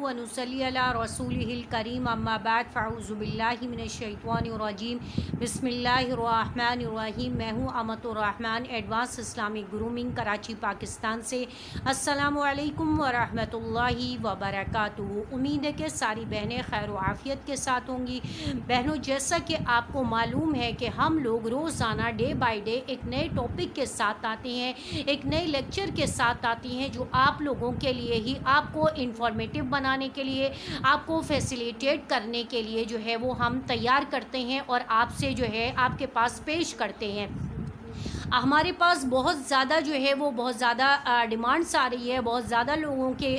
ونصلی علی رسولہ الکریم اما بعد فاعوذ باللہ من الشیطان الرجیم بسم اللہ الرحمن الرحیم۔ میں ہوں امت الرحمن advance Islamic grooming Karachi Pakistan سے۔ السلام علیکم ورحمۃ اللہ وبرکاتہ۔ امید ہے کہ ساری بہنیں خیر و عافیت کے ساتھ ہوں گی۔ بہنوں، جیسا کہ آپ کو معلوم ہے کہ ہم لوگ روزانہ ڈے بائی ڈے ایک نئے ٹاپک کے ساتھ آتے ہیں، ایک نئے لیکچر کے ساتھ آتے ہیں جو آپ لوگوں کے لیے ہی، آپ کو انفارمیٹیو بنانے کے لیے، آپ کو فیسیلیٹیٹ کرنے کے لیے جو ہے وہ ہم تیار کرتے ہیں اور آپ سے جو ہے آپ کے پاس پیش کرتے ہیں۔ ہمارے پاس بہت زیادہ جو ہے وہ بہت زیادہ ڈیمانڈس آ رہی ہے، بہت زیادہ لوگوں کے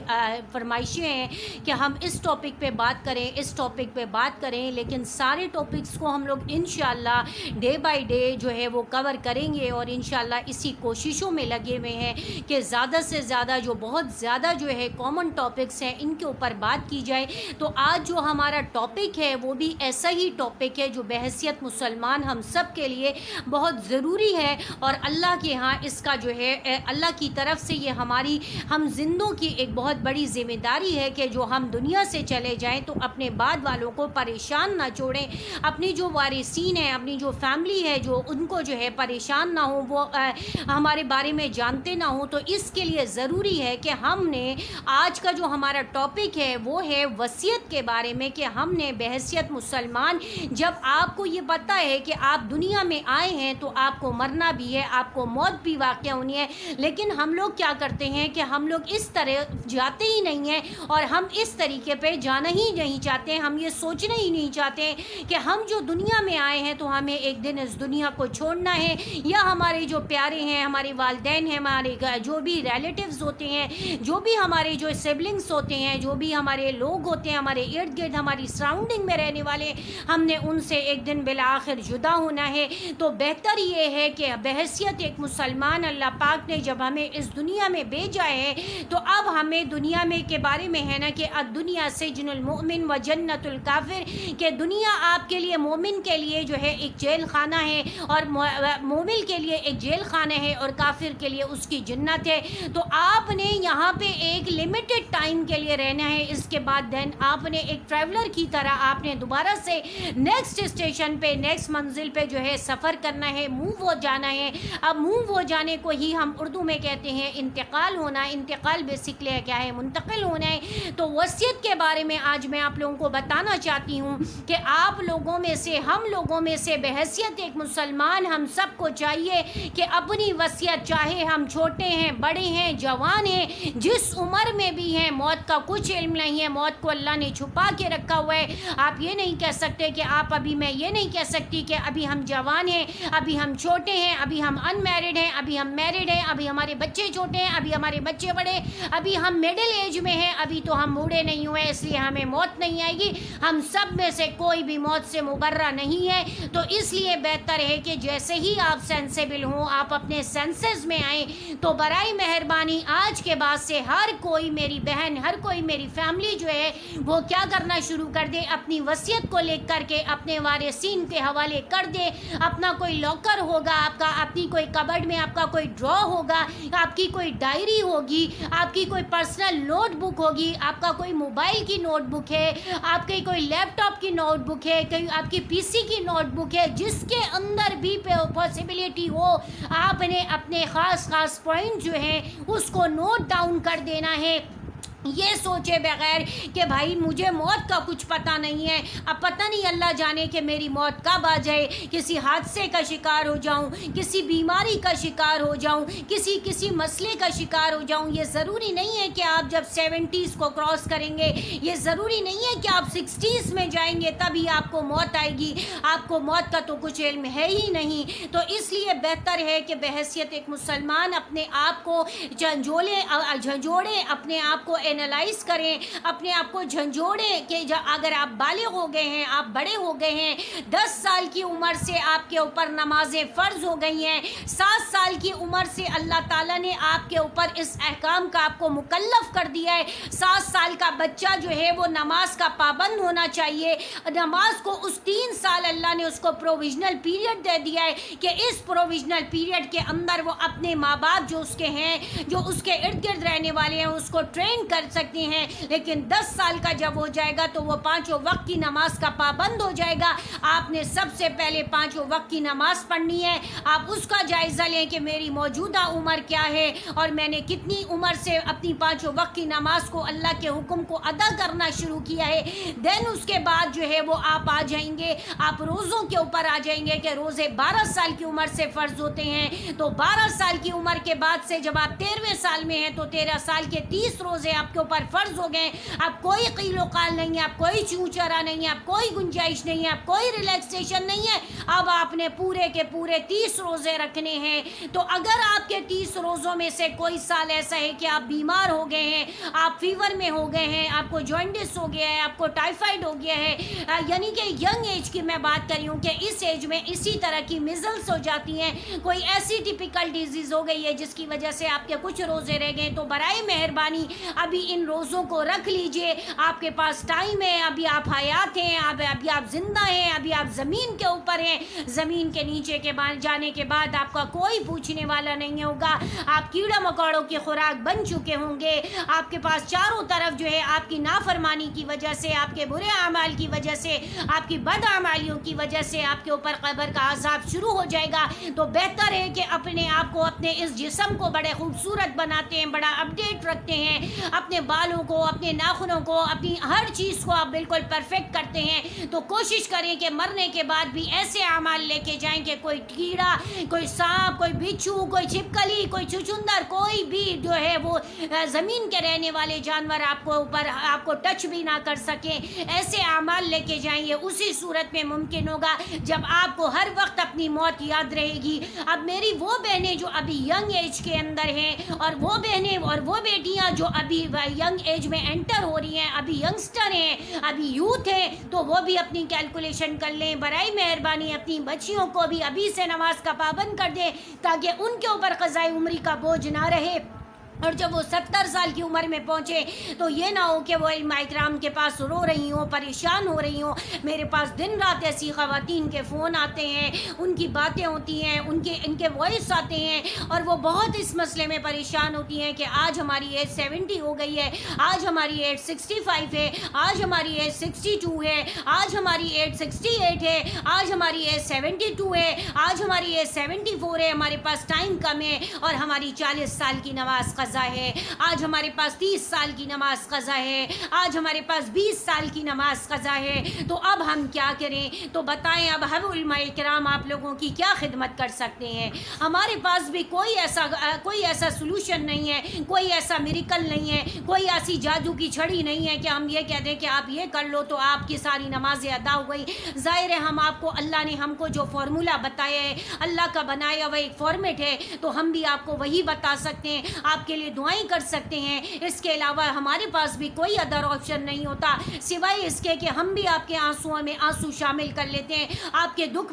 فرمائشیں ہیں کہ ہم اس ٹاپک پہ بات کریں، اس ٹاپک پہ بات کریں، لیکن سارے ٹاپکس کو ہم لوگ انشاءاللہ ڈے بائی ڈے جو ہے وہ کور کریں گے اور انشاءاللہ اسی کوششوں میں لگے ہوئے ہیں کہ زیادہ سے زیادہ جو بہت زیادہ جو ہے کامن ٹاپکس ہیں ان کے اوپر بات کی جائے۔ تو آج جو ہمارا ٹاپک ہے وہ بھی ایسا ہی ٹاپک ہے جو بحیثیت مسلمان ہم سب کے لیے بہت ضروری ہے اور اللہ کے ہاں اس کا جو ہے اللہ کی طرف سے یہ ہماری ہم زندوں کی ایک بہت بڑی ذمہ داری ہے کہ جو ہم دنیا سے چلے جائیں تو اپنے بعد والوں کو پریشان نہ چھوڑیں، اپنی جو وارثین ہیں، اپنی جو فیملی ہے جو ان کو جو ہے پریشان نہ ہوں، وہ ہمارے بارے میں جانتے نہ ہوں۔ تو اس کے لیے ضروری ہے کہ ہم نے آج کا جو ہمارا ٹاپک ہے وہ ہے وصیت کے بارے میں، کہ ہم نے بحیثیت مسلمان جب آپ کو یہ پتہ ہے کہ آپ دنیا میں آئے ہیں تو آپ کو مرنا بھی ہے، آپ کو موت بھی واقع ہونی ہے، لیکن ہم لوگ کیا کرتے ہیں کہ ہم لوگ اس طرح جاتے ہی نہیں ہیں اور ہم اس طریقے پہ جانا ہی نہیں چاہتے ہیں۔ ہم یہ سوچنا ہی نہیں چاہتے کہ ہم جو دنیا میں آئے ہیں تو ہمیں ایک دن اس دنیا کو چھوڑنا ہے، یا ہمارے جو پیارے ہیں، ہمارے والدین ہیں، ہمارے جو بھی ریلیٹیوز ہوتے ہیں، جو بھی ہمارے جو سبلنگس ہوتے ہیں، جو بھی ہمارے لوگ ہوتے ہیں ہمارے ارد گرد ہماری سراؤنڈنگ میں رہنے والے، ہم نے ان سے ایک دن بالآخر جدا ہونا ہے۔ تو بہتر یہ ہے کہ بحیثیت ایک مسلمان اللہ پاک نے جب ہمیں اس دنیا میں بھیجا ہے تو اب ہمیں دنیا میں کے بارے میں ہے نا کہ الدنیا سجن المؤمن و جنت الکافر، کہ دنیا آپ کے لیے، مومن کے لیے جو ہے ایک جیل خانہ ہے اور مومن کے لیے ایک جیل خانہ ہے اور کافر کے لیے اس کی جنت ہے۔ تو آپ نے یہاں پہ ایک لمیٹڈ ٹائم کے لیے رہنا ہے، اس کے بعد دین آپ نے ایک ٹریولر کی طرح آپ نے دوبارہ سے نیکسٹ اسٹیشن پہ، نیکسٹ منزل پہ جو ہے سفر کرنا ہے، موو ہو جانا ہے۔ اب موو ہو جانے کو ہی ہم اردو میں کہتے ہیں انتقال ہونا۔ انتقال بیسکلی کیا ہے؟ منتقل ہونا ہے۔ تو وصیت کے بارے میں آج میں آپ لوگوں کو بتانا چاہتی ہوں کہ آپ لوگوں میں سے، ہم لوگوں میں سے بحیثیت ایک مسلمان ہم سب کو چاہیے کہ اپنی وصیت، چاہے ہم چھوٹے ہیں، بڑے ہیں، جوان ہیں، جس عمر میں بھی ہیں، موت کا کچھ علم نہیں ہے، موت کو اللہ نے چھپا کے رکھا ہوا ہے۔ آپ یہ نہیں کہہ سکتے کہ آپ ابھی، میں یہ نہیں کہہ سکتی کہ ابھی ہم جوان ہیں، ابھی ہم چھوٹے ہیں، ابھی ہم ان میرڈ ہیں، ابھی ہم میرڈ ہیں، ابھی ہمارے بچے چھوٹے ہیں، ابھی ہمارے بچے بڑے، ابھی ہم مڈل ایج میں ہیں، ابھی تو ہم بوڑھے نہیں ہوئے اس لیے ہمیں موت نہیں آئے گی۔ ہم سب میں سے کوئی بھی موت سے مبرہ نہیں ہے۔ تو اس لیے بہتر ہے کہ جیسے ہی آپ سینسیبل ہوں، آپ اپنے سینسز میں آئیں، تو برائے مہربانی آج کے بعد سے ہر کوئی میری بہن، ہر کوئی میری فیملی جو ہے وہ کیا کرنا شروع کر دے، اپنی وصیت کو لکھ کر کے اپنے وارثین کے حوالے کر دے۔ اپنا کوئی لاکر ہوگا آپ کا، اپنی کوئی کبرڈ میں آپ کا کوئی ڈرا ہوگا، آپ کی کوئی ڈائری ہوگی، آپ کی کوئی پرسنل نوٹ بک ہوگی، آپ کا کوئی موبائل کی نوٹ بک ہے، آپ کی کوئی لیپ ٹاپ کی نوٹ بک ہے، کوئی آپ کی پی سی کی نوٹ بک ہے، جس کے اندر بھی پاسبلٹی ہو، آپ نے اپنے خاص پوائنٹ جو ہیں اس کو نوٹ ڈاؤن کر دینا ہے۔ یہ سوچے بغیر کہ بھائی مجھے موت کا کچھ پتہ نہیں ہے، اب پتہ نہیں اللہ جانے کہ میری موت کب آ جائے، کسی حادثے کا شکار ہو جاؤں، کسی بیماری کا شکار ہو جاؤں، کسی مسئلے کا شکار ہو جاؤں۔ یہ ضروری نہیں ہے کہ آپ جب 70s کو کراس کریں گے، یہ ضروری نہیں ہے کہ آپ 60s میں جائیں گے تبھی آپ کو موت آئے گی۔ آپ کو موت کا تو کچھ علم ہے ہی نہیں۔ تو اس لیے بہتر ہے کہ بحیثیت ایک مسلمان اپنے آپ کو جھنجھوڑے، اپنے آپ کو اینالائز کریں، اپنے آپ کو جھنجھوڑیں کہ اگر آپ بالغ ہو گئے ہیں، آپ بڑے ہو گئے ہیں، 10 سال کی عمر سے آپ کے اوپر نمازیں فرض ہو گئی ہیں، 7 سال کی عمر سے اللہ تعالیٰ نے آپ کے اوپر اس احکام کا آپ کو مکلف کر دیا ہے، 7 سال کا بچہ جو ہے وہ نماز کا پابند ہونا چاہیے۔ نماز کو اس 3 سال اللہ نے اس کو پروویژنل پیریڈ دے دیا ہے کہ اس پروویژنل پیریڈ کے اندر وہ اپنے ماں باپ جو اس کے ہیں، جو اس کے ارد گرد رہنے والے ہیں، اس کو ٹرین کر کر سکتے ہیں، لیکن 10 سال کا جب ہو جائے گا تو وہ 5 وقت کی نماز کا پابند ہو جائے گا۔ آپ نے سب سے پہلے 5 وقت کی نماز پڑھنی ہے۔ آپ اس کا جائزہ لیں کہ میری موجودہ عمر کیا ہے اور میں نے کتنی عمر سے اپنی 5 وقت کی نماز کو، اللہ کے حکم کو ادا کرنا شروع کیا ہے۔ دین اس کے بعد جو ہے وہ آپ آ جائیں گے، آپ روزوں کے اوپر آ جائیں گے کہ روزے 12 سال کی عمر سے فرض ہوتے ہیں۔ تو 12 سال کی عمر کے بعد سے جب آپ 13ویں سال میں ہیں تو 13 سال کے 30 روزے آپ کے اوپر فرض ہو گئے۔ اب کوئی قیل و قال نہیں ہے، اب کوئی چوں چرا نہیں ہے، اب کوئی گنجائش نہیں ہے، اب کوئی ریلیکسیشن نہیں ہے۔ اب آپ نے پورے کے پورے 30 روزے رکھنے ہیں۔ تو اگر آپ کے 30 روزوں میں سے کوئی سال ایسا ہے کہ آپ بیمار ہو گئے ہیں، آپ فیور میں ہو گئے ہیں، آپ کو جوائنٹس ہو گیا ہے، آپ کو ٹائیفائڈ ہو گیا ہے، یعنی کہ ینگ ایج کی میں بات کر رہی ہوں کہ اس ایج میں اسی طرح کی میزلس ہو جاتی ہیں، کوئی ایسی ٹیپیکل ڈیزیز ہو گئی ہے جس کی وجہ سے آپ کے کچھ روزے رہ گئے، تو برائے مہربانی ابھی ان روزوں کو رکھ لیجئے۔ آپ کے پاس ٹائم ہے، ابھی آپ حیات ہیں، ابھی آپ زندہ ہیں، ابھی آپ زمین کے اوپر ہیں۔ زمین کے نیچے کے جانے کے بعد آپ کا کوئی پوچھنے والا نہیں ہوگا۔ آپ کیڑا مکوڑوں کی خوراک بن چکے ہوں گے۔ آپ کے پاس چاروں طرف جو ہے آپ کی نافرمانی کی وجہ سے، آپ کے برے اعمال کی وجہ سے، آپ کی بد اعمالیوں کی وجہ سے آپ کے اوپر قبر کا عذاب شروع ہو جائے گا۔ تو بہتر ہے کہ اپنے آپ کو، اپنے اس جسم کو بڑے خوبصورت بناتے ہیں، بڑا اپڈیٹ رکھتے ہیں، اپنے بالوں کو، اپنے ناخنوں کو، اپنی ہر چیز کو آپ بالکل پرفیکٹ کرتے ہیں۔ تو کوشش کریں کہ مرنے کے بعد بھی ایسے اعمال لے کے جائیں کہ کوئی کیڑا، کوئی سانپ، کوئی بچھو، کوئی چھپکلی، کوئی چچندر، کوئی بھی جو ہے وہ زمین کے رہنے والے جانور آپ کو ٹچ بھی نہ کر سکیں۔ ایسے اعمال لے کے جائیں، یہ اسی صورت میں ممکن ہوگا جب آپ کو ہر وقت اپنی موت یاد رہے گی۔ اب میری وہ بہنیں جو ابھی ینگ ایج کے اندر ہیں، اور وہ بہنیں اور وہ بیٹیاں جو ابھی ینگ ایج میں انٹر ہو رہی ہیں، ابھی ینگسٹر ہیں، ابھی یوتھ ہیں، تو وہ بھی اپنی کیلکولیشن کر لیں۔ برائے مہربانی اپنی بچیوں کو بھی ابھی سے نماز کا پابند کر دیں تاکہ ان کے اوپر قضائے عمری کا بوجھ نہ رہے، اور جب وہ 70 سال کی عمر میں پہنچے تو یہ نہ ہو کہ وہ علماء کرام کے پاس رو رہی ہوں، پریشان ہو رہی ہوں۔ میرے پاس دن رات ایسی خواتین کے فون آتے ہیں، ان کی باتیں ہوتی ہیں، ان کے وائس آتے ہیں، اور وہ بہت اس مسئلے میں پریشان ہوتی ہیں کہ آج ہماری ایج 70 ہو گئی ہے، آج ہماری ایج 65 ہے، آج ہماری ایج 62 ہے، آج ہماری ایج 68 ہے، آج ہماری ایج 72 ہے، آج ہماری ایج 74 ہے، ہمارے پاس ٹائم کم ہے، اور ہماری 40 سال کی نماز قضا ہے، آج ہمارے پاس 30 سال کی نماز قضا ہے، آج ہمارے پاس 20 سال کی نماز قضا ہے۔ تو اب ہم کیا کریں؟ تو بتائیں اب ہم علماء کرام آپ لوگوں کی کیا خدمت کر سکتے ہیں؟ ہمارے پاس بھی کوئی ایسا سلوشن نہیں ہے، کوئی ایسا میریکل نہیں ہے، کوئی ایسی جادو کی چھڑی نہیں ہے کہ ہم یہ کہہ دیں کہ آپ یہ کر لو تو آپ کی ساری نمازیں ادا ہو گئی۔ ظاہر ہے ہم آپ کو، اللہ نے ہم کو جو فارمولہ بتایا ہے، اللہ کا بنایا ہوا ایک فارمیٹ ہے، تو ہم بھی آپ کو وہی بتا سکتے ہیں، آپ کے لیے دعائیں کر سکتے ہیں۔ اس کے علاوہ ہمارے پاس بھی کوئی ادر آپشن نہیں ہوتا سوائے اس کے کہ ہم بھی آپ کے آنسوؤں میں آنسو شامل کر لیتے ہیں، آپ کے دکھ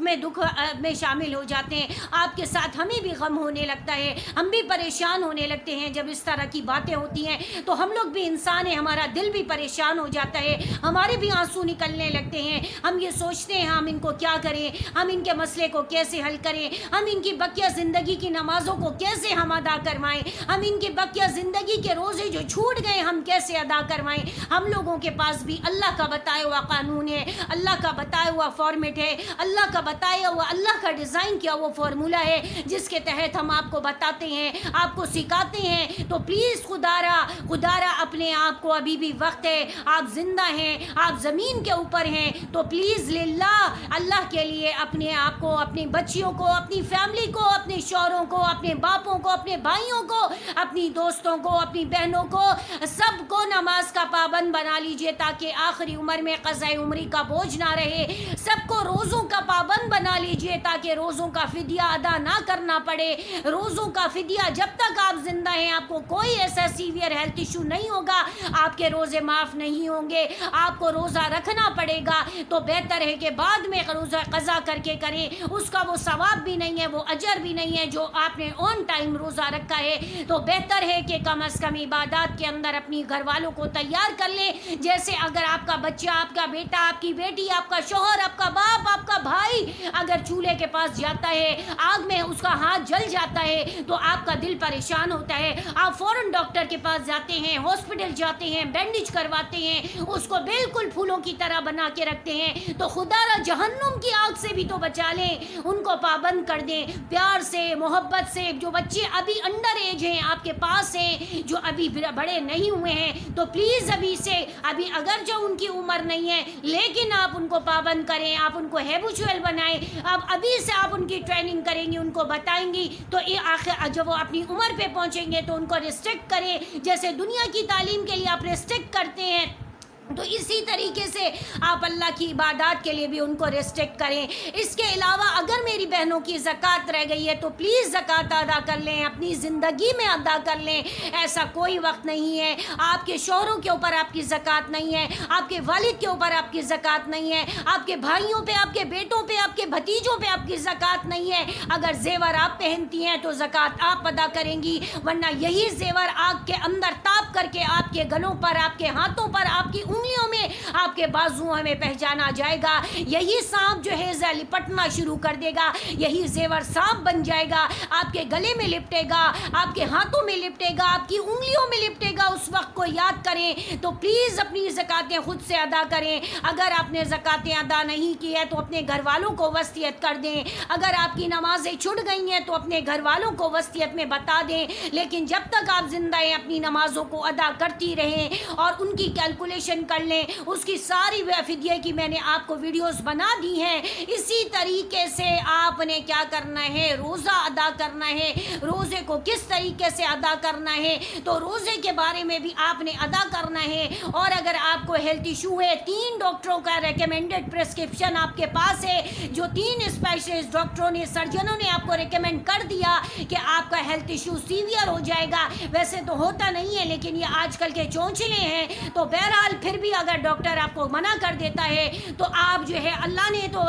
میں شامل ہو جاتے ہیں، آپ کے ساتھ ہمیں بھی غم ہونے لگتا ہے، ہم بھی پریشان ہونے لگتے ہیں جب اس طرح کی باتیں ہوتی ہیں۔ تو ہم لوگ بھی انسان ہیں، ہمارا دل بھی پریشان ہو جاتا ہے، ہمارے بھی آنسو نکلنے لگتے ہیں، ہم یہ سوچتے ہیں ہم ان کو کیا کریں، ہم ان کے مسئلے کو کیسے حل کریں، ہم ان کی بقیہ زندگی کی نمازوں کو کیسے ہم ادا کروائیں، ہم ان کی بقیہ زندگی کے روزے جو چھوٹ گئے ہم کیسے ادا کروائیں۔ ہم لوگوں کے پاس بھی اللہ کا بتایا ہوا قانون ہے، اللہ کا بتایا ہوا فارمیٹ ہے، اللہ کا بتایا ہوا، اللہ کا ڈیزائن کیا وہ فارمولہ ہے جس کے تحت ہم آپ کو بتاتے ہیں، آپ کو سکھاتے ہیں۔ تو پلیز خدارا اپنے آپ کو، ابھی بھی وقت ہے، آپ زندہ ہیں، آپ زمین کے اوپر ہیں، تو پلیز للہ اللہ کے لیے اپنے آپ کو، اپنی بچیوں کو، اپنی فیملی کو، اپنے شوہروں کو، اپنے باپوں کو، اپنے بھائیوں کو، اپنی دوستوں کو، اپنی بہنوں کو، سب کو نماز کا پابند بنا لیجئے تاکہ آخری عمر میں قضائے عمری کا بوجھ نہ رہے۔ سب کو روزوں کا پابند بنا لیجئے تاکہ روزوں کا فدیہ ادا نہ کرنا پڑے۔ روزوں کا فدیہ، جب تک آپ زندہ ہیں آپ کو کوئی ایسا سیویئر ہیلتھ ایشو نہیں ہوگا، آپ کے روزے معاف نہیں ہوں گے، آپ کو روزہ رکھنا پڑے گا۔ تو بہتر ہے کہ بعد میں روزہ قضا کر کے کریں، اس کا وہ ثواب بھی نہیں ہے، وہ اجر بھی نہیں ہے جو آپ نے آن ٹائم روزہ رکھا ہے۔ تو بہتر بہتر ہے کہ کم از کم عبادات کے اندر اپنی گھر والوں کو تیار کر لیں. جیسے اگر آپ کا بچہ, آپ کا بیٹا, آپ کی بیٹی, آپ کا شوہر, آپ کا باپ, آپ کا بھائی اگر چولہے کے پاس جاتا ہے, آگ میں اس کا ہاتھ جل جاتا ہے تو آپ کا دل پریشان ہوتا ہے. آپ فوراً ڈاکٹر کے پاس جاتے ہیں, ہاسپٹل جاتے ہیں, بینڈیج کرواتے ہیں, اس کو بالکل پھولوں کی طرح بنا کے رکھتے ہیں. تو خدا را جہنم کی آگ سے بھی تو بچا لیں, ان کو پابند کر دیں پیار سے, محبت سے. جو بچے ابھی انڈر ایج ہیں آپ کے پاس ہیں, جو ابھی بڑے نہیں ہوئے ہیں, تو پلیز ابھی سے, ابھی اگرچہ ان کی عمر نہیں ہے لیکن آپ ان کو پابند کریں, آپ ان کو ہیبچوئل بنائیں. اب ابھی سے آپ ان کی ٹریننگ کریں گی, ان کو بتائیں گی, تو یہ آخر جب وہ اپنی عمر پہ پہنچیں گے تو ان کو ریسٹرکٹ کریں. جیسے دنیا کی تعلیم کے لیے آپ ریسٹرکٹ کرتے ہیں, تو اسی طریقے سے آپ اللہ کی عبادات کے لیے بھی ان کو ریسٹرکٹ کریں. اس کے علاوہ اگر میری بہنوں کی زکوٰۃ رہ گئی ہے تو پلیز زکوٰۃ ادا کر لیں, اپنی زندگی میں ادا کر لیں. ایسا کوئی وقت نہیں ہے, آپ کے شوہروں کے اوپر آپ کی زکوٰۃ نہیں ہے, آپ کے والد کے اوپر آپ کی زکوٰۃ نہیں ہے, آپ کے بھائیوں پہ, آپ کے بیٹوں پہ, آپ کے بھتیجوں پہ آپ کی زکوٰۃ نہیں ہے. اگر زیور آپ پہنتی ہیں تو زکوٰۃ آپ ادا کریں گی, ورنہ یہی زیور آگ کے اندر تاپ کر کے آپ کے گلوں پر, آپ کے ہاتھوں پر, آپ کی انگلیوں میں, آپ کے بازوؤں میں پہچانا جائے گا. یہی سانپ جو ہے لپٹنا شروع کر دے گا, یہی زیور سانپ بن جائے گا, آپ کے گلے میں لپٹے گا, آپ کے ہاتھوں میں لپٹے گا, آپ کی انگلیوں میں لپٹے گا. اس وقت کو یاد کریں. تو پلیز اپنی زکاتیں خود سے ادا کریں. اگر آپ نے زکاتیں ادا نہیں کی ہے تو اپنے گھر والوں کو وصیت کر دیں. اگر آپ کی نمازیں چھوٹ گئی ہیں تو اپنے گھر والوں کو وصیت میں بتا دیں. لیکن جب تک آپ زندہ ہیں اپنی نمازوں کو ادا کرتی رہیں اور ان کی کیلکولیشن کر لیں. اس کی ساری فدیے کی میں نے آپ کو ویڈیوز بنا دی ہیں. اسی طریقے سے آپ نے کیا کرنا ہے, روزہ ادا کرنا ہے. روزے کو کس طریقے سے ادا کرنا ہے, تو روزے کے بارے میں بھی آپ نے ادا کرنا ہے. اور اگر آپ کو ہیلتھ ایشو ہے, 3 ڈاکٹروں کا ریکمینڈڈ پرسکرپشن آپ کے پاس ہے, جو 3 اسپیشلسٹ ڈاکٹروں نے, سرجنوں نے آپ کو ریکمینڈ کر دیا کہ آپ کا ہیلتھ ایشو سیویئر ہو جائے گا. ویسے تو ہوتا نہیں ہے لیکن یہ آج کل کے چونچلے ہیں. تو بہرحال پھر بھی اگر ڈاکٹر آپ کو منع کر دیتا ہے تو آپ جو ہے, اللہ نے تو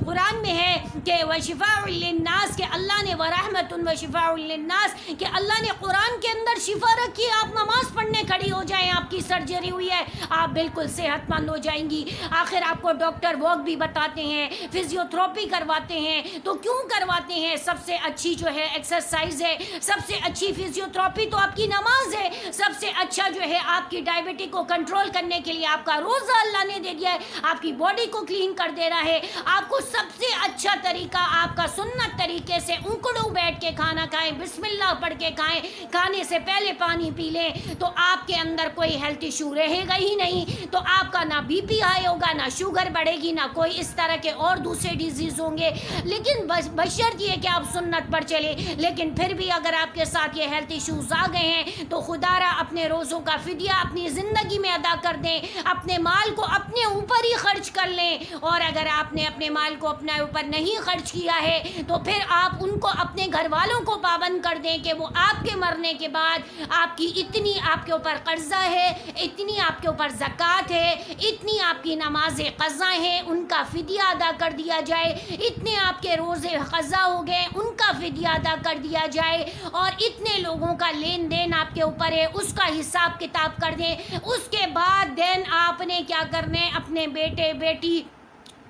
قرآن میں ہے کہ وَشِفَاءٌ لِلنَّاسِ, کہ اللہ نے وَرَحْمَةٌ وَشِفَاءٌ لِلنَّاسِ, کہ اللہ نے قرآن کے اندر شفا رکھی ہے. آپ نماز پڑھنے کھڑی ہو جائیں, آپ کی سرجری ہوئی ہے, آپ بالکل صحت مند ہو جائیں گی. آخر آپ کو ڈاکٹر واک بھی بتاتے ہیں, فزیوتھراپی کرواتے ہیں. تو کیوں کرواتے ہیں؟ سب سے اچھی جو ہے ایکسرسائز ہے, سب سے اچھی فزیوتھراپی تو آپ کی نماز ہے. سب سے اچھا جو ہے آپ کی ڈائبٹی کو کنٹرول کرنے کے لیے آپ کا روزہ اللہ نے دے دیا ہے, آپ کی باڈی کو کلین کر دے رہا ہے. آپ کو سب سے اچھا طریقہ آپ کا سنت طریقے سے انکڑوں بیٹھ کے کھانا کھائیں, بسم اللہ پڑھ کے کھائیں, کھانے سے پہلے پانی پی لیں, تو آپ کے اندر کوئی ہیلتھ ایشو رہے گا ہی نہیں. تو آپ کا نہ بی پی ہائی ہوگا, نہ شوگر بڑھے گی, نہ کوئی اس طرح کے اور دوسرے ڈیزیز ہوں گے. لیکن بشرط یہ کہ آپ سنت پر چلیں. لیکن پھر بھی اگر آپ کے ساتھ یہ ہیلتھ ایشوز آ گئے ہیں تو خدا را اپنے روزوں کا فدیہ اپنی زندگی میں ادا کر دیں. اپنے مال کو اپنے اوپر ہی خرچ کر لیں. اور اگر آپ نے اپنے مال کو اپنے اوپر نہیں خرچ کیا ہے تو پھر آپ ان کو, اپنے گھر والوں کو پابند کر دیں کہ وہ آپ کے مرنے کے بعد آپ کی اتنی آپ کے اوپر قرضہ ہے, اتنی آپ کے اوپر زکوٰۃ ہے, اتنی آپ کی نماز قضا ہے, ان کا فدیہ ادا کر دیا جائے. اتنے آپ کے روزے قضا ہو گئے, ان کا فدیہ ادا کر دیا جائے. اور اتنے لوگوں کا لین دین آپ کے اوپر ہے, اس کا حساب کتاب کر دیں. اس کے بعد دین آپ نے کیا کرنا ہے, اپنے بیٹے بیٹی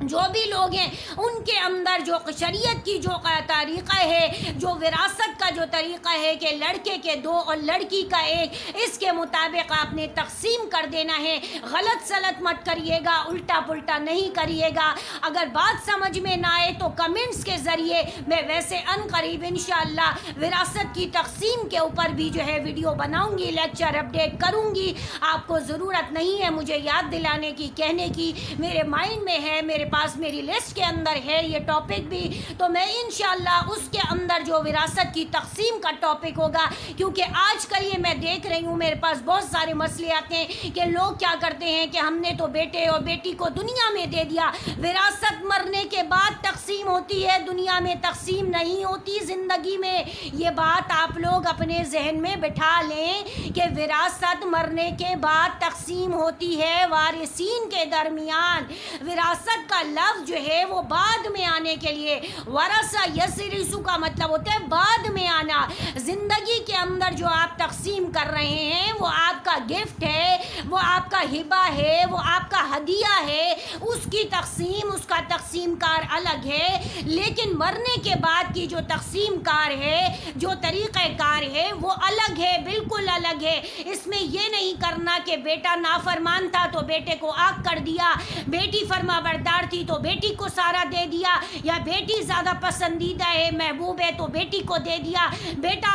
جو بھی لوگ ہیں ان کے اندر جو شریعت کی جو طریقہ ہے, جو وراثت کا جو طریقہ ہے کہ لڑکے کے 2 اور لڑکی کا 1, اس کے مطابق آپ نے تقسیم کر دینا ہے. غلط سلط مت کریے گا, الٹا پلٹا نہیں کریے گا. اگر بات سمجھ میں نہ آئے تو کمنٹس کے ذریعے میں ویسے ان قریب انشاءاللہ وراثت کی تقسیم کے اوپر بھی جو ہے ویڈیو بناؤں گی, لیکچر اپڈیٹ کروں گی. آپ کو ضرورت نہیں ہے مجھے یاد دلانے کی, کہنے کی, میرے مائنڈ میں ہے, میرے پاس میری لسٹ کے اندر ہے یہ ٹاپک بھی. تو میں انشاءاللہ اس کے اندر جو وراثت کی تقسیم کا ٹاپک ہوگا, کیونکہ آج کل یہ میں دیکھ رہی ہوں میرے پاس بہت سارے مسئلے آتے ہیں کہ لوگ کیا کرتے ہیں کہ ہم نے تو بیٹے اور بیٹی کو دنیا میں دے دیا, وراثت مرنے کے بعد تقسیم ہوتی ہے, دنیا میں تقسیم نہیں ہوتی زندگی میں. یہ بات آپ لوگ اپنے ذہن میں بٹھا لیں کہ وراثت مرنے کے بعد تقسیم ہوتی ہے وارثین کے درمیان. وراثت کا کا لفظ جو ہے وہ بعد میں آنے کے لیے، ورثہ یسرث کا مطلب ہوتا ہے بعد میں آنا. زندگی کے اندر جو آپ تقسیم کر رہے ہیں وہ آپ کا گفٹ ہے، وہ آپ کا ہبہ ہے، وہ آپ کا ہدیہ ہے، اس کی تقسیم، اس کا تقسیم کار الگ ہے. لیکن مرنے کے بعد کی جو تقسیم کار ہے، جو طریقہ کار ہے، وہ الگ ہے، بالکل الگ ہے. اس میں یہ نہیں کرنا کہ بیٹا نافرمان تھا تو بیٹے کو آگ کر دیا، بیٹی فرما بردار تھی تو بیٹی کو سارا دے دیا، یا بیٹی زیادہ پسندیدہ ہے، محبوب ہے تو بیٹی کو دے دیا، بیٹا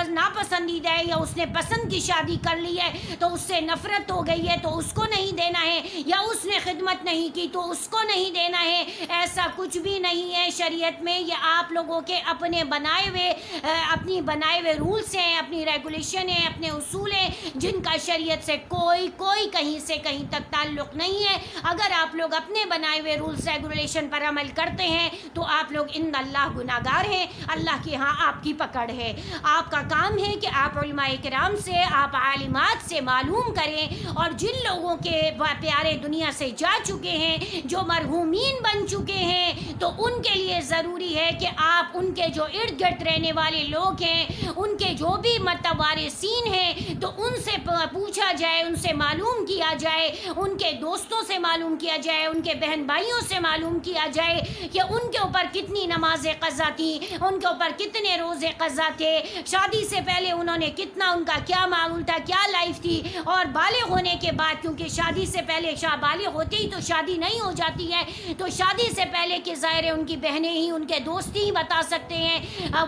ناپسندیدہ ہے یا اس نے پسند کی شادی کر لی ہے تو اس سے نفرت ہو گئی ہے تو اس کو نہیں دینا ہے، یا اس نے خدمت نہیں کی تو اس کو نہیں دینا ہے. ایسا کچھ بھی نہیں ہے شریعت میں. یہ آپ لوگوں کے اپنے بنائے ہوئے رولز ہیں، اپنی ریگولیشن ہیں، اپنے اصول ہیں، جن کا شریعت سے کوئی کہیں سے کہیں تک تعلق نہیں ہے. اگر آپ لوگ اپنے بنائے ہوئے رولز ریگولیشن پر عمل کرتے ہیں تو آپ لوگ ان اللہ گناہگار ہیں، اللہ کے ہاں آپ کی پکڑ ہے. آپ کا کام ہے کہ آپ علماء کرام سے، آپ عالمات سے معلوم کریں، اور جن لوگوں کے پیارے دنیا سے جا چکے ہیں، جو مرحومین بن چکے ہیں، تو ان کے لیے ضروری ہے کہ آپ ان کے جو ارد گرد رہنے والے لوگ ہیں، ان کے جو بھی وارثین ہیں، تو ان سے پوچھا جائے، ان سے معلوم کیا جائے، ان کے دوستوں سے معلوم کیا جائے، ان کے بہن بھائیوں سے معلوم کیا جائے کہ ان کے اوپر کتنی نمازیں قضا تھیں، ان کے اوپر کتنے روزے قضا تھے، شادی سے پہلے انہوں نے کتنا، ان کا کیا معمول تھا، کیا لائف تھی، اور بالغ ہونے کے بعد، کیونکہ شادی سے پہلے بالغ ہوتے ہی تو شادی نہیں ہو جاتی ہے، تو شادی سے پہلے کے ظاہر ہے ان کی بہنیں ہی، ان کے دوست ہی بتا سکتے ہیں.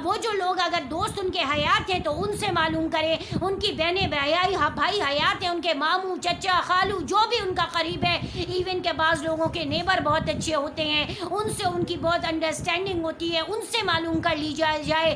وہ جو لوگ اگر دوست ان کے حیات ہیں تو ان سے معلوم کریں، ان کی بہنیں بھائی حیات ہیں، ان کے ماموں، چچا، خالو، جو بھی ان کا قریب ہے، ایون کے بعض لوگوں کے نیبر بہت اچھے ہوتے ہیں، ان سے ان کی بہت انڈرسٹینڈنگ ہوتی ہے، ان سے معلوم کر لی جائے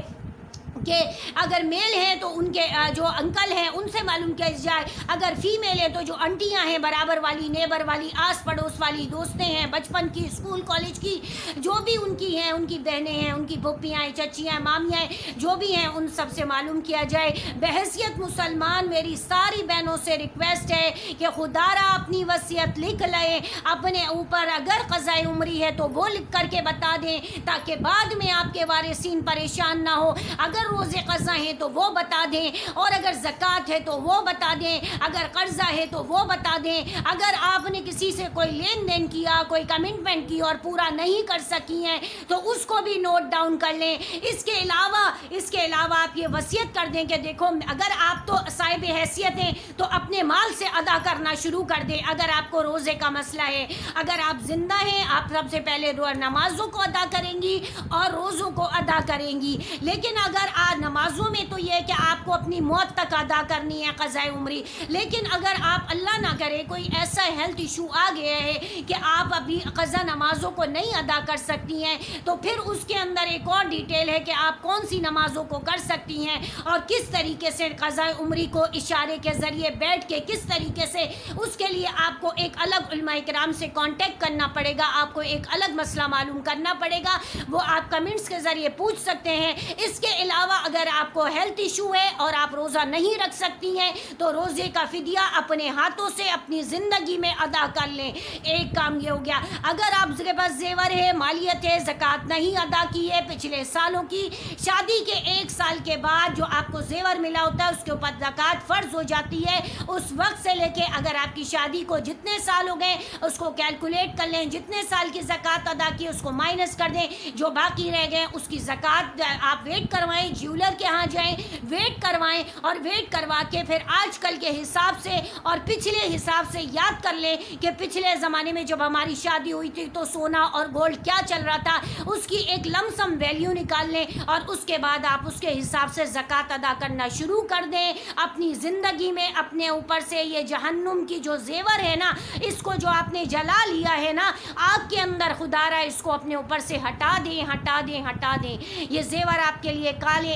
کہ اگر میل ہیں تو ان کے جو انکل ہیں ان سے معلوم کیا جائے، اگر فیمیل ہے تو جو انٹیاں ہیں، برابر والی، نیبر والی، آس پڑوس والی دوستیں ہیں، بچپن کی، اسکول کالج کی، جو بھی ان کی ہیں، ان کی بہنیں ہیں، ان کی پھوپھیاں ہیں، چچیاں، مامیاں ہیں، جو بھی ہیں، ان سب سے معلوم کیا جائے. بحیثیت مسلمان میری ساری بہنوں سے ریکویسٹ ہے کہ خدا را اپنی وصیت لکھ لیں، اپنے اوپر اگر قضاء عمری ہے تو وہ لکھ کر کے بتا دیں، تاکہ بعد میں آپ کے وارثین پریشان نہ ہو. اگر روزے قضا ہیں تو وہ بتا دیں، اور اگر زکوٰۃ ہے تو وہ بتا دیں، اگر قرضہ ہے تو وہ بتا دیں، اگر آپ نے کسی سے کوئی لین دین کیا، کوئی کمٹمنٹ کی اور پورا نہیں کر سکی ہیں تو اس کو بھی نوٹ ڈاؤن کر لیں. اس کے علاوہ آپ یہ وصیت کر دیں کہ دیکھو، اگر آپ تو صاحب حیثیت ہیں تو اپنے مال سے ادا کرنا شروع کر دیں. اگر آپ کو روزے کا مسئلہ ہے، اگر آپ زندہ ہیں، آپ سب سے پہلے نمازوں کو ادا کریں گی اور روزوں کو ادا کریں گی. لیکن اگر نمازوں میں تو یہ ہے کہ آپ کو اپنی موت تک ادا کرنی ہے قضاء عمری، لیکن اگر آپ اللہ نہ کرے کوئی ایسا ہیلتھ ایشو آ گیا ہے کہ آپ ابھی قضا نمازوں کو نہیں ادا کر سکتی ہیں، تو پھر اس کے اندر ایک اور ڈیٹیل ہے کہ آپ کون سی نمازوں کو کر سکتی ہیں اور کس طریقے سے قضاء عمری کو اشارے کے ذریعے بیٹھ کے کس طریقے سے، اس کے لیے آپ کو ایک الگ علماء کرام سے کانٹیکٹ کرنا پڑے گا، آپ کو ایک الگ مسئلہ معلوم کرنا پڑے گا، وہ آپ کمنٹس کے ذریعے پوچھ سکتے ہیں. اس کے علاوہ اگر آپ کو ہیلتھ ایشو ہے اور آپ روزہ نہیں رکھ سکتی ہیں تو روزے کا فدیہ اپنے ہاتھوں سے اپنی زندگی میں ادا کر لیں. ایک کام یہ ہو گیا. اگر آپ کے پاس زیور ہے، مالیت ہے، زکوٰۃ نہیں ادا کی ہے پچھلے سالوں کی، شادی کے 1 سال کے بعد جو آپ کو زیور ملا ہوتا ہے اس کے اوپر زکوٰۃ فرض ہو جاتی ہے. اس وقت سے لے کے اگر آپ کی شادی کو جتنے سال ہو گئے اس کو کیلکولیٹ کر لیں، جتنے سال کی زکوٰۃ ادا کی اس کو مائنس کر دیں، جو باقی رہ گئے اس کی زکوٰۃ آپ ویٹ کروائیں، جیولر کے ہاں جائیں، ویٹ کروائیں، اور ویٹ کروا کے پھر آج کل کے حساب سے اور پچھلے حساب سے یاد کر لیں کہ پچھلے زمانے میں جب ہماری شادی ہوئی تھی تو سونا اور گولڈ کیا چل رہا تھا، اس کی ایک لم سم ویلیو نکال لیں، اور اس کے بعد آپ اس کے حساب سے زکوٰۃ ادا کرنا شروع کر دیں. اپنی زندگی میں اپنے اوپر سے یہ جہنم کی جو زیور ہے نا، اس کو جو آپ نے جلا لیا ہے نا آگ کے اندر، خدا را اس کو اپنے اوپر سے ہٹا دیں، ہٹا دیں، ہٹا دیں. یہ زیور آپ کے لیے کالے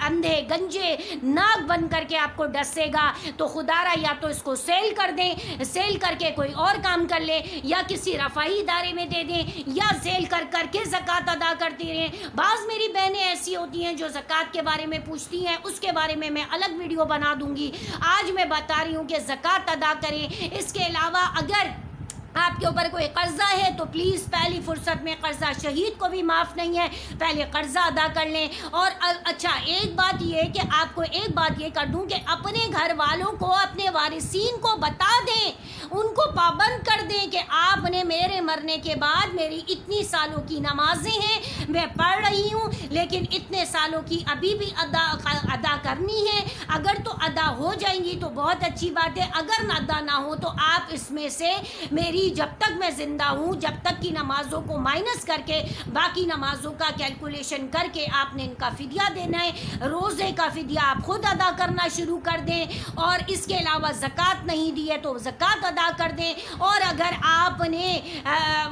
اندھے گنجے ناگ بن کر کے آپ کو ڈسے گا، تو خدا را یا تو اس کو سیل کر دیں، سیل کر کے کوئی اور کام کر لیں، یا کسی رفاہی ادارے میں دے دیں، یا سیل کر کے زکوٰۃ ادا کرتی رہیں. بعض میری بہنیں ایسی ہوتی ہیں جو زکوٰۃ کے بارے میں پوچھتی ہیں، اس کے بارے میں میں الگ ویڈیو بنا دوں گی. آج میں بتا رہی ہوں کہ زکوٰۃ ادا کریں. اس کے علاوہ اگر آپ کے اوپر کوئی قرضہ ہے تو پلیز پہلی فرصت میں قرضہ شہید کو بھی معاف نہیں ہے، پہلے قرضہ ادا کر لیں۔ اور اچھا ایک بات یہ کہ آپ کو ایک بات یہ کر دوں کہ اپنے گھر والوں کو، اپنے وارثین کو بتا دیں، ان کو پابند کر دیں کہ آپ نے میرے مرنے کے بعد میری اتنی سالوں کی نمازیں ہیں میں پڑھ رہی ہوں، لیکن اتنے سالوں کی ابھی بھی ادا کرنی ہے۔ اگر تو ادا ہو جائیں گی تو بہت اچھی بات ہے، اگر نہ ادا نہ ہو تو آپ اس میں سے میری جب تک میں زندہ ہوں، جب تک کی نمازوں کو مائنس کر کے باقی نمازوں کا کیلکولیشن کر کے آپ نے ان کا فدیہ دینا ہے۔ روزے کا فدیہ آپ خود ادا کرنا شروع کر دیں، اور اس کے علاوہ زکوٰۃ نہیں دی ہے تو زکوٰۃ ادا کر دیں، اور اگر آپ نے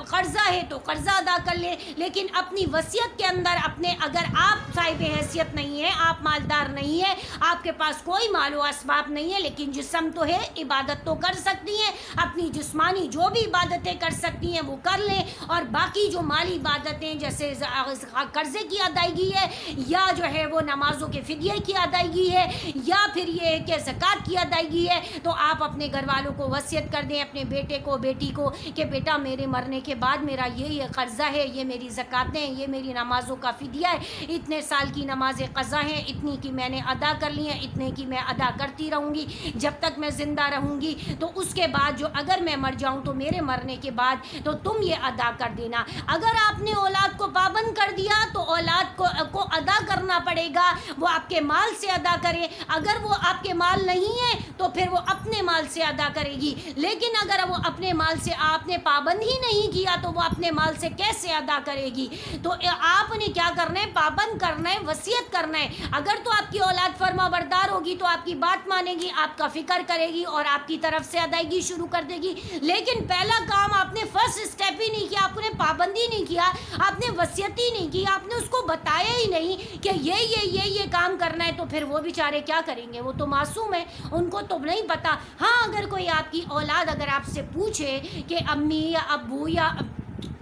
قرضہ ہے تو قرضہ ادا کر لیں، لیکن اپنی وصیت کے اندر اگر آپ صاحب حیثیت نہیں ہے، آپ مالدار نہیں ہے، آپ کے پاس کوئی مال و اسباب نہیں ہے، لیکن جسم تو ہے، عبادت تو کر سکتی ہیں، اپنی جسمانی جو بھی عبادتیں کر سکتی ہیں وہ کر لیں، اور باقی جو مالی عبادتیں جیسے قرضے کی ادائیگی ہے، یا جو ہے وہ نمازوں کے فدیے کی ادائیگی ہے، یا پھر یہ ہے کہ زکوٰۃ کی ادائیگی ہے، تو آپ اپنے گھر والوں کو وصیت کر دیں، اپنے بیٹے کو، بیٹی کو، کہ بیٹا میرے مرنے کے بعد میرا یہ قرضہ ہے، یہ میری زکوٰتیں ہیں، یہ میری نمازوں کا فدیہ ہے، اتنے سال کی نمازیں قضا ہیں، اتنی کی میں نے ادا کر لی ہیں، اتنے کی میں ادا کرتی رہوں گی جب تک میں زندہ رہوں گی، تو اس کے بعد جو اگر میں مر جاؤں تو میرے مرنے کے بعد تو تم یہ ادا کر دینا۔ اگر آپ نے اولاد کو پابند کر دیا تو اولاد کو ادا کرنا پڑے گا، وہ آپ کے مال سے ادا کرے، اگر وہ آپ کے مال نہیں ہے تو پھر وہ اپنے مال سے ادا کرے گی، لیکن اگر وہ اپنے مال سے آپ نے پابند ہی نہیں کیا تو وہ اپنے مال سے کیسے ادا کرے گی؟ تو آپ نے کیا کرنا ہے؟ پابند کرنا ہے، وصیت کرنا ہے۔ اگر تو آپ کی اولاد فرما بردار ہوگی تو آپ کی بات مانے گی، آپ کا فکر کرے گی اور آپ کی طرف سے ادائیگی شروع کر دے گی، لیکن پہلا کام آپ نے فرسٹ اسٹیپ ہی نہیں کیا، آپ نے پابندی نہیں کیا، آپ نے وصیت ہی نہیں کی، آپ نے اس کو بتایا ہی نہیں کہ یہ کام کرنا ہے، تو پھر وہ بیچارے کیا کریں گے؟ وہ تو معصوم ہیں، ان کو تو نہیں پتا۔ ہاں اگر کوئی آپ کی اولاد اگر آپ سے پوچھے کہ امی یا ابو یا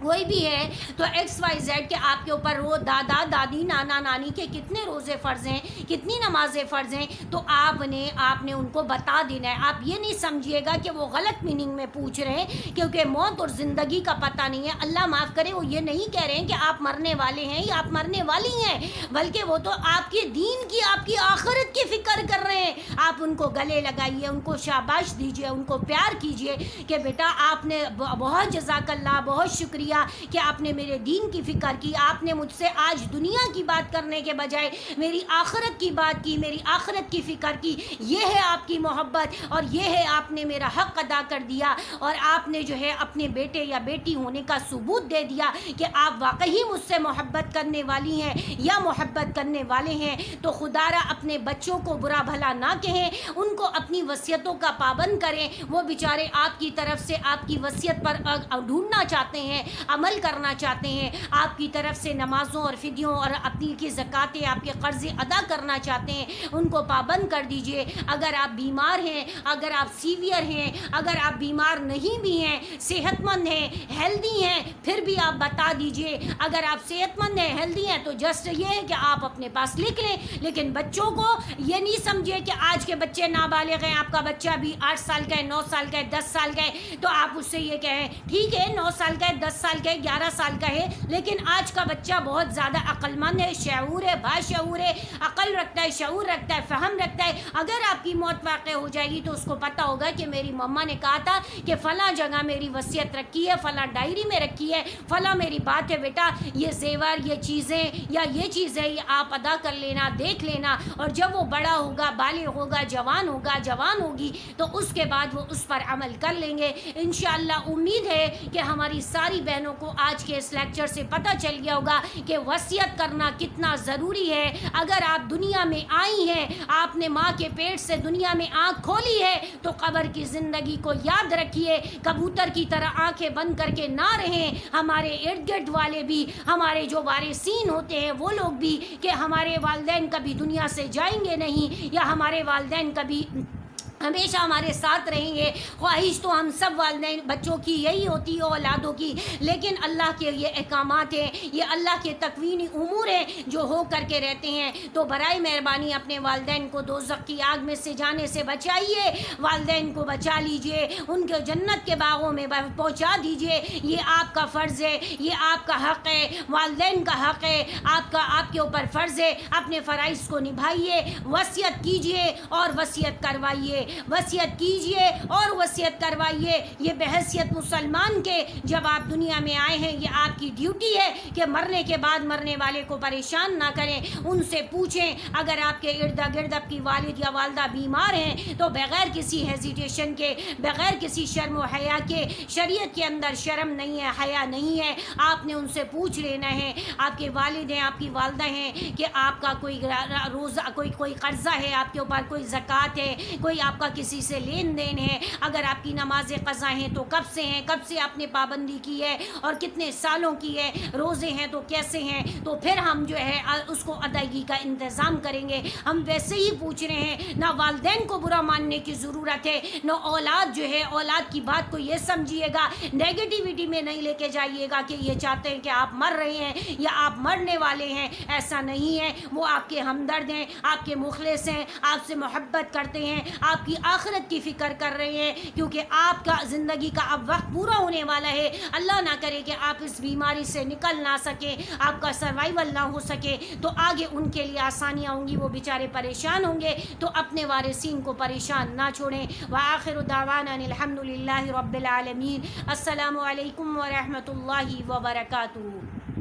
کوئی بھی ہے تو XYZ کہ آپ کے اوپر وہ دادا دادی نانا نانی کے کتنے روزے فرض ہیں، کتنی نمازیں فرض ہیں، تو آپ نے ان کو بتا دینا ہے۔ آپ یہ نہیں سمجھیے گا کہ وہ غلط میننگ میں پوچھ رہے ہیں، کیونکہ موت اور زندگی کا پتہ نہیں ہے۔ اللہ معاف کرے، وہ یہ نہیں کہہ رہے ہیں کہ آپ مرنے والے ہیں یا آپ مرنے والی ہیں، بلکہ وہ تو آپ کے دین کی، آپ کی آخرت کی فکر کر رہے ہیں۔ آپ ان کو گلے لگائیے، ان کو شاباش دیجیے، ان کو پیار کیجیے کہ بیٹا آپ نے بہت جزاک اللہ، بہت شکریہ کہ آپ نے میرے دین کی فکر کی، آپ نے مجھ سے آج دنیا کی بات کرنے کے بجائے میری آخرت کی بات کی، میری آخرت کی فکر کی۔ یہ ہے آپ کی محبت، اور یہ ہے آپ نے میرا حق ادا کر دیا، اور آپ نے جو ہے اپنے بیٹے یا بیٹی ہونے کا ثبوت دے دیا کہ آپ واقعی مجھ سے محبت کرنے والی ہیں یا محبت کرنے والے ہیں۔ تو خدا را اپنے بچوں کو برا بھلا نہ کہیں، ان کو اپنی وصیتوں کا پابند کریں۔ وہ بیچارے آپ کی طرف سے آپ کی وصیت پر ڈھونڈنا چاہتے ہیں، عمل کرنا چاہتے ہیں، آپ کی طرف سے نمازوں اور فدیوں اور اپنی کی زکاتیں، آپ کے قرضے ادا کرنا چاہتے ہیں، ان کو پابند کر دیجئے۔ اگر آپ بیمار ہیں، اگر آپ سیویئر ہیں، اگر آپ بیمار نہیں بھی ہیں، صحت مند ہیں، ہیلدی ہیں، پھر بھی آپ بتا دیجئے۔ اگر آپ صحت مند ہیں، ہیلدی ہیں، تو جسٹ یہ ہے کہ آپ اپنے پاس لکھ لیں، لیکن بچوں کو یہ نہیں سمجھے کہ آج کے بچے نابالغ ہیں، آپ کا بچہ بھی 8 سال کا ہے، 9 سال کا ہے، 10 سال کا ہے، تو آپ اس سے یہ کہیں ٹھیک ہے 9 سال کا ہے، 10 سال کا ہے، 11 سال کا ہے، لیکن آج کا بچہ بہت زیادہ عقل مند ہے، شعور ہے، باشعور ہے، عقل رکھتا ہے، شعور رکھتا ہے، فہم رکھتا ہے۔ اگر آپ کی موت واقع ہو جائے گی تو اس کو پتہ ہوگا کہ میری مما نے کہا تھا کہ فلاں جگہ میری وصیت رکھی ہے، فلاں ڈائری میں رکھی ہے، فلاں میری بات ہے، بیٹا یہ زیور، یہ چیزیں یا یہ چیزیں یہ آپ ادا کر لینا، دیکھ لینا، اور جب وہ بڑا ہوگا، بالغ ہوگا، جوان ہوگا، جوان ہوگی، تو اس کے بعد وہ اس پر عمل کر لیں گے۔ انشاءاللہ امید ہے کہ ہماری ساری بہنوں کو آج کے اس لیکچر سے پتہ چل گیا ہوگا کہ وصیت کرنا کتنا ضروری ہے۔ اگر آپ دنیا میں آئی ہیں، آپ نے ماں کے پیٹ سے دنیا میں آنکھ کھولی ہے، تو قبر کی زندگی کو یاد رکھیے، کبوتر کی طرح آنکھیں بند کر کے نہ رہیں۔ ہمارے ارد گرد والے بھی، ہمارے جو وارثین ہوتے ہیں وہ لوگ بھی، کہ ہمارے والدین کبھی دنیا سے جائیں گے نہیں، یا ہمارے والدین کبھی ہمیشہ ہمارے ساتھ رہیں گے. خواہش تو ہم سب والدین بچوں کی یہی ہوتی ہے، اولادوں کی، لیکن اللہ کے یہ احکامات ہیں، یہ اللہ کے تکوینی امور ہیں جو ہو کر کے رہتے ہیں. تو برائے مہربانی اپنے والدین کو دوزخ کی آگ میں سے جانے سے بچائیے، والدین کو بچا لیجئے، ان کے جنت کے باغوں میں پہنچا دیجئے. یہ آپ کا فرض ہے، یہ آپ کا حق ہے، والدین کا حق ہے، آپ کے اوپر فرض ہے. اپنے فرائض کو نبھائیے، وصیت کیجئے اور وصیت کروائیے، وصیت کیجئے اور وصیت کروائیے. یہ بحیثیت مسلمان کے جب آپ دنیا میں آئے ہیں، یہ آپ کی ڈیوٹی ہے کہ مرنے کے بعد مرنے والے کو پریشان نہ کریں. ان سے پوچھیں، اگر آپ کے ارد گرد آپ کی والد یا والدہ بیمار ہیں تو بغیر کسی ہیزیٹیشن کے، بغیر کسی شرم و حیا کے، شریعت کے اندر شرم نہیں ہے، حیا نہیں ہے، آپ نے ان سے پوچھ لینا ہے. آپ کے والد ہیں، آپ کی والدہ ہیں کہ آپ کا کوئی روزہ، کوئی قرضہ ہے آپ کے اوپر، کوئی زکوٰۃ ہے، کوئی آپ کا کسی سے لین دین ہے. اگر آپ کی نماز قضا ہیں تو کب سے ہیں، کب سے آپ نے پابندی کی ہے اور کتنے سالوں کی ہے، روزے ہیں تو کیسے ہیں، تو پھر ہم جو ہے اس کو ادائیگی کا انتظام کریں گے. ہم ویسے ہی پوچھ رہے ہیں. نہ والدین کو برا ماننے کی ضرورت ہے، نہ اولاد جو ہے، اولاد کی بات کو یہ سمجھیے گا، نیگیٹیوٹی میں نہیں لے کے جائیے گا کہ یہ چاہتے ہیں کہ آپ مر رہے ہیں یا آپ مرنے والے ہیں. ایسا نہیں ہے. وہ آپ کے ہمدرد ہیں، آپ کے مخلص ہیں، آپ سے محبت کرتے ہیں، آپ کی آخرت کی فکر کر رہے ہیں، کیونکہ آپ کا زندگی کا اب وقت پورا ہونے والا ہے. اللہ نہ کرے کہ آپ اس بیماری سے نکل نہ سکیں، آپ کا سروائیول نہ ہو سکے، تو آگے ان کے لیے آسانیاں ہوں گی، وہ بیچارے پریشان ہوں گے. تو اپنے وارثین کو پریشان نہ چھوڑیں. وآخر دعوانا الحمدللہ رب العالمین. السلام علیکم ورحمۃ اللہ وبرکاتہ.